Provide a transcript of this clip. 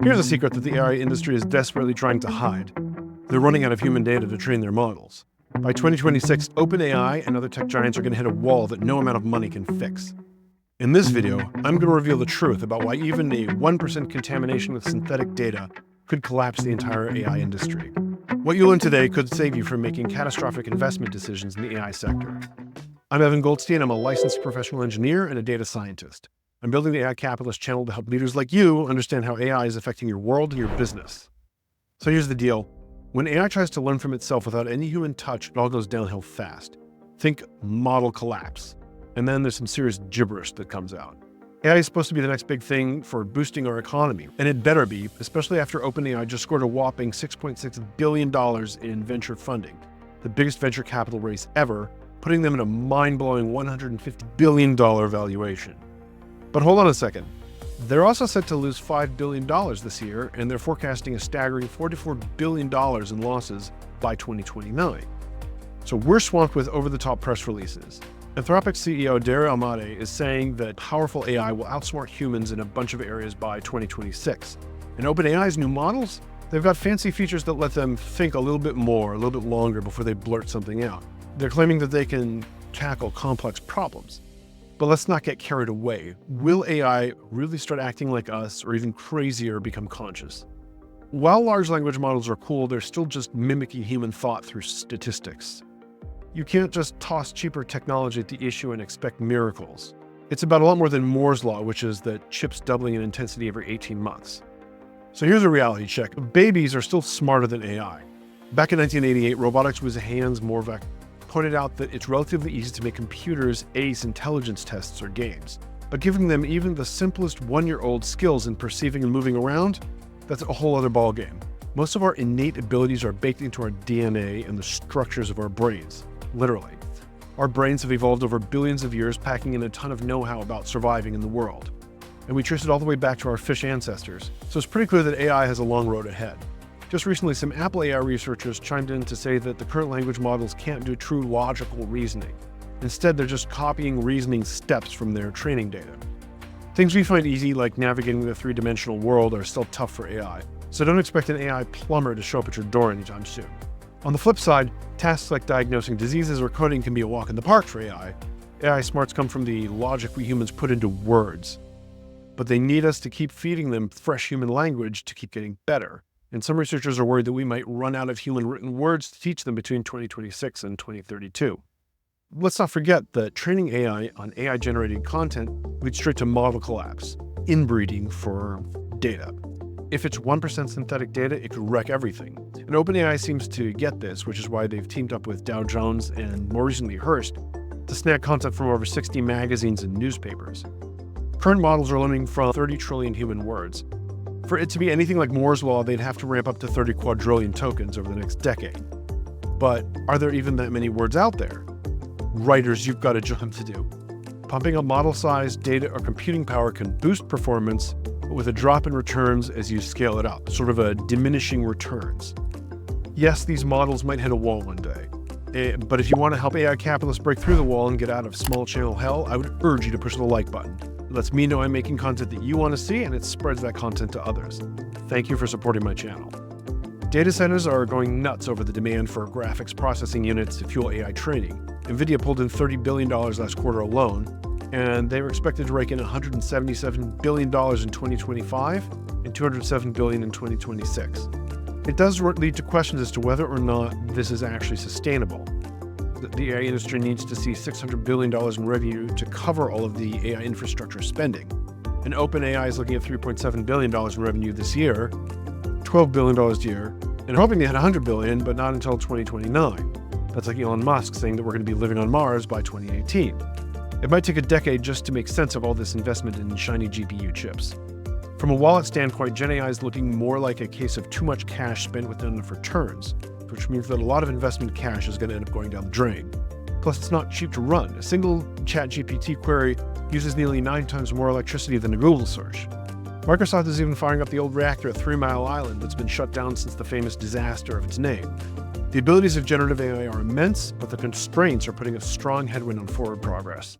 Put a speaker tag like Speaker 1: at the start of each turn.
Speaker 1: Here's a secret that the AI industry is desperately trying to hide. They're running out of human data to train their models. By 2026, OpenAI and other tech giants are going to hit a wall that no amount of money can fix. In this video, I'm going to reveal the truth about why even a 1% contamination with synthetic data could collapse the entire AI industry. What you learn today could save you from making catastrophic investment decisions in the AI sector. I'm Evan Goldstein. I'm a licensed professional engineer and a data scientist. I'm building the AI Capitalist channel to help leaders like you understand how AI is affecting your world and your business. So here's the deal. When AI tries to learn from itself without any human touch, it all goes downhill fast. Think model collapse. And then there's some serious gibberish that comes out. AI is supposed to be the next big thing for boosting our economy, and it better be, especially after OpenAI just scored a whopping $6.6 billion in venture funding, the biggest venture capital raise ever, putting them at a mind-blowing $150 billion valuation. But hold on a second. They're also set to lose $5 billion this year, and they're forecasting a staggering $44 billion in losses by 2029. So we're swamped with over-the-top press releases. Anthropic CEO Dario Amodei is saying that powerful AI will outsmart humans in a bunch of areas by 2026. And OpenAI's new models, they've got fancy features that let them think a little bit more, a little bit longer before they blurt something out. They're claiming that they can tackle complex problems. But let's not get carried away. Will AI really start acting like us, or even crazier, become conscious? While large language models are cool, they're still just mimicking human thought through statistics. You can't just toss cheaper technology at the issue and expect miracles. It's about a lot more than Moore's law, which is that chips doubling in intensity every 18 months. So here's a reality check. Babies are still smarter than AI. Back in 1988, Robotics with Hans Morvac pointed out that it's relatively easy to make computers ace intelligence tests or games. But giving them even the simplest one-year-old skills in perceiving and moving around, that's a whole other ballgame. Most of our innate abilities are baked into our DNA and the structures of our brains, literally. Our brains have evolved over billions of years, packing in a ton of know-how about surviving in the world. And we trace it all the way back to our fish ancestors. So it's pretty clear that AI has a long road ahead. Just recently, some Apple AI researchers chimed in to say that the current language models can't do true logical reasoning. Instead, they're just copying reasoning steps from their training data. Things we find easy, like navigating the three-dimensional world, are still tough for AI, so don't expect an AI plumber to show up at your door anytime soon. On the flip side, tasks like diagnosing diseases or coding can be a walk in the park for AI. AI smarts come from the logic we humans put into words, but they need us to keep feeding them fresh human language to keep getting better. And some researchers are worried that we might run out of human written words to teach them between 2026 and 2032. Let's not forget that training AI on AI-generated content leads straight to model collapse, inbreeding for data. If it's 1% synthetic data, it could wreck everything. And OpenAI seems to get this, which is why they've teamed up with Dow Jones and more recently Hearst to snag content from over 60 magazines and newspapers. Current models are learning from 30 trillion human words. For it to be anything like Moore's law, they'd have to ramp up to 30 quadrillion tokens over the next decade. But are there even that many words out there? Writers, you've got a job to do. Pumping up model size, data, or computing power can boost performance, but with a drop in returns as you scale it up, sort of a diminishing returns. Yes, these models might hit a wall one day. But if you want to help AI capitalists break through the wall and get out of small channel hell, I would urge you to push the like button. It lets me know I'm making content that you want to see, and it spreads that content to others. Thank you for supporting my channel. Data centers are going nuts over the demand for graphics processing units to fuel AI training. NVIDIA pulled in $30 billion last quarter alone, and they were expected to rake in $177 billion in 2025 and $207 billion in 2026. It does lead to questions as to whether or not this is actually sustainable. The AI industry needs to see $600 billion in revenue to cover all of the AI infrastructure spending. And OpenAI is looking at $3.7 billion in revenue this year, $12 billion a year, and hoping to hit $100 billion, but not until 2029. That's like Elon Musk saying that we're going to be living on Mars by 2018. It might take a decade just to make sense of all this investment in shiny GPU chips. From a wallet standpoint, Gen AI is looking more like a case of too much cash spent with enough returns, which means that a lot of investment cash is going to end up going down the drain. Plus, it's not cheap to run. A single ChatGPT query uses nearly 9 times more electricity than a Google search. Microsoft is even firing up the old reactor at 3 Mile Island that's been shut down since the famous disaster of its name. The abilities of generative AI are immense, but the constraints are putting a strong headwind on forward progress.